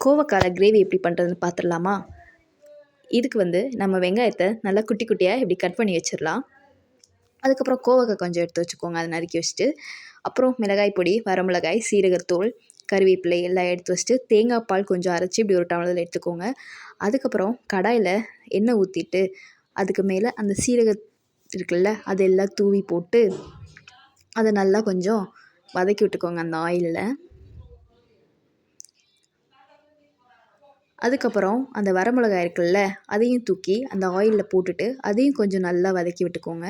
கோவக்கார கிரேவி எப்படி பண்ணுறதுன்னு பார்த்துடலாமா? இதுக்கு நம்ம வெங்காயத்தை நல்லா குட்டி குட்டியாக இப்படி கட் பண்ணி வச்சிடலாம். அதுக்கப்புறம் கோவக்காய் கொஞ்சம் எடுத்து வச்சுக்கோங்க, அதை நறுக்கி வச்சுட்டு. அப்புறம் மிளகாய் பொடி, வரமிளகாய், சீரகத்தூள், கருவேப்பிலை எல்லாம் எடுத்து வச்சுட்டு, தேங்காய் பால் கொஞ்சம் அரைச்சி இப்படி ஒரு டம்ளரில் எடுத்துக்கோங்க. அதுக்கப்புறம் கடாயில் எண்ணெய் ஊற்றிட்டு அதுக்கு மேலே அந்த சீரகம் இருக்குல்ல அதெல்லாம் தூவி போட்டு அதை நல்லா கொஞ்சம் வதக்கி விட்டுக்கோங்க அந்த ஆயிலில். அதுக்கப்புறம் அந்த வரமிளகாய் இருக்குல்ல அதையும் தூக்கி அந்த ஆயிலில் போட்டுட்டு அதையும் கொஞ்சம் நல்லா வதக்கி விட்டுக்கோங்க.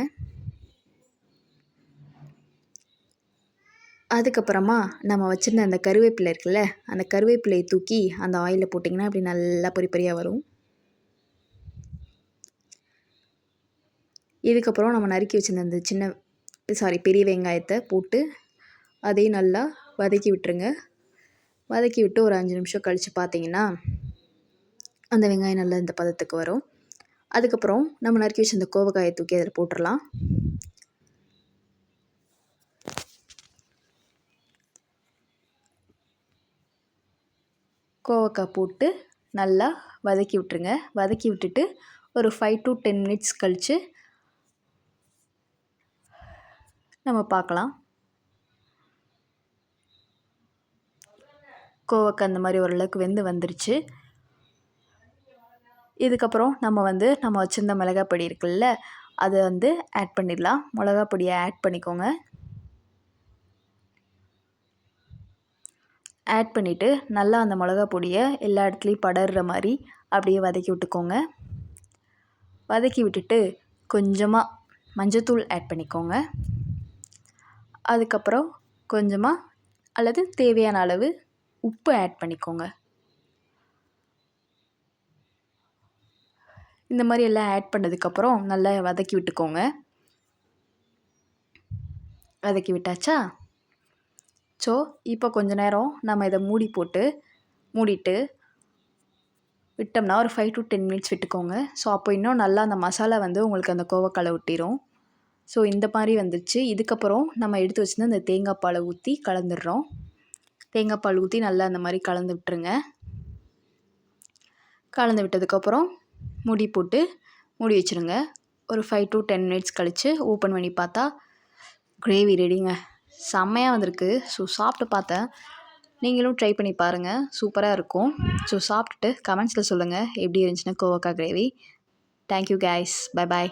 அதுக்கப்புறமா நம்ம வச்சுருந்த அந்த கருவேப்பிலை இருக்குல்ல அந்த கருவேப்பிலையை தூக்கி அந்த ஆயிலில் போட்டிங்கன்னா அப்படி நல்லா பொரி பொரியாக வரும். இதுக்கப்புறம் நம்ம நறுக்கி வச்சுருந்த அந்த பெரிய வெங்காயத்தை போட்டு அதையும் நல்லா வதக்கி விட்டுருங்க. வதக்கி விட்டு ஒரு 5 நிமிஷம் கழித்து பார்த்தீங்கன்னா அந்த வெங்காயம் நல்லா இந்த பதத்துக்கு வரும். அதுக்கப்புறம் நம்ம நறுக்கி வச்சு அந்த கோவக்காயை தூக்கி அதில் போட்டுடலாம். கோவக்காய் போட்டு நல்லா வதக்கி விட்டுருங்க. வதக்கி விட்டுட்டு ஒரு 5 to 10 மினிட்ஸ் கழித்து நம்ம பார்க்கலாம். கோவக்காய் அந்த மாதிரி ஓரளவுக்கு வெந்து வந்துருச்சு. இதுக்கப்புறம் நம்ம வச்சுருந்த மிளகாய் பொடி இருக்குல்ல அதை ஆட் பண்ணிடலாம். மிளகாய் பொடியை ஆட் பண்ணிக்கோங்க. ஆட் பண்ணிவிட்டு நல்லா அந்த மிளகாய் பொடியை எல்லா இடத்துலையும் படர்ற மாதிரி அப்படியே வதக்கி விட்டுக்கோங்க. வதக்கி விட்டுட்டு கொஞ்சமாக மஞ்சத்தூள் ஆட் பண்ணிக்கோங்க. அதுக்கப்புறம் கொஞ்சமாக அல்லது தேவையான அளவு உப்பு ஆட் பண்ணிக்கோங்க. இந்த மாதிரி எல்லாம் ஆட் பண்ணதுக்கப்புறம் நல்லா வதக்கி விட்டுக்கோங்க. வதக்கி விட்டாச்சா? ஸோ இப்போ கொஞ்ச நேரம் நம்ம இதை மூடிட்டு விட்டோம்னா ஒரு 5 to 10 மினிட்ஸ் விட்டுக்கோங்க. ஸோ அப்போ இன்னும் நல்லா அந்த மசாலா உங்களுக்கு அந்த கோவக்காயில் ஒட்டிடும். ஸோ இந்த மாதிரி வந்துடுச்சு. இதுக்கப்புறம் நம்ம எடுத்து வச்சுருந்த அந்த தேங்காய் பாலை ஊற்றி கலந்துடுறோம். தேங்காய் பால் ஊற்றி நல்லா அந்த மாதிரி கலந்து விட்டுருங்க. கலந்து விட்டதுக்கப்புறம் மூடி வச்சுருங்க. ஒரு 5 to 10 மினிட்ஸ் கழித்து ஓப்பன் பண்ணி பார்த்தா கிரேவி ரெடிங்க. செம்மையாக வந்திருக்கு. ஸோ சாப்பிட்டு பார்த்தேன், நீங்களும் ட்ரை பண்ணி பாருங்கள், சூப்பராக இருக்கும். ஸோ சாப்பிட்டுட்டு கமெண்ட்ஸில் சொல்லுங்கள் எப்படி இருந்துச்சுன்னா கோவக்காய் gravy. Thank you guys, bye bye.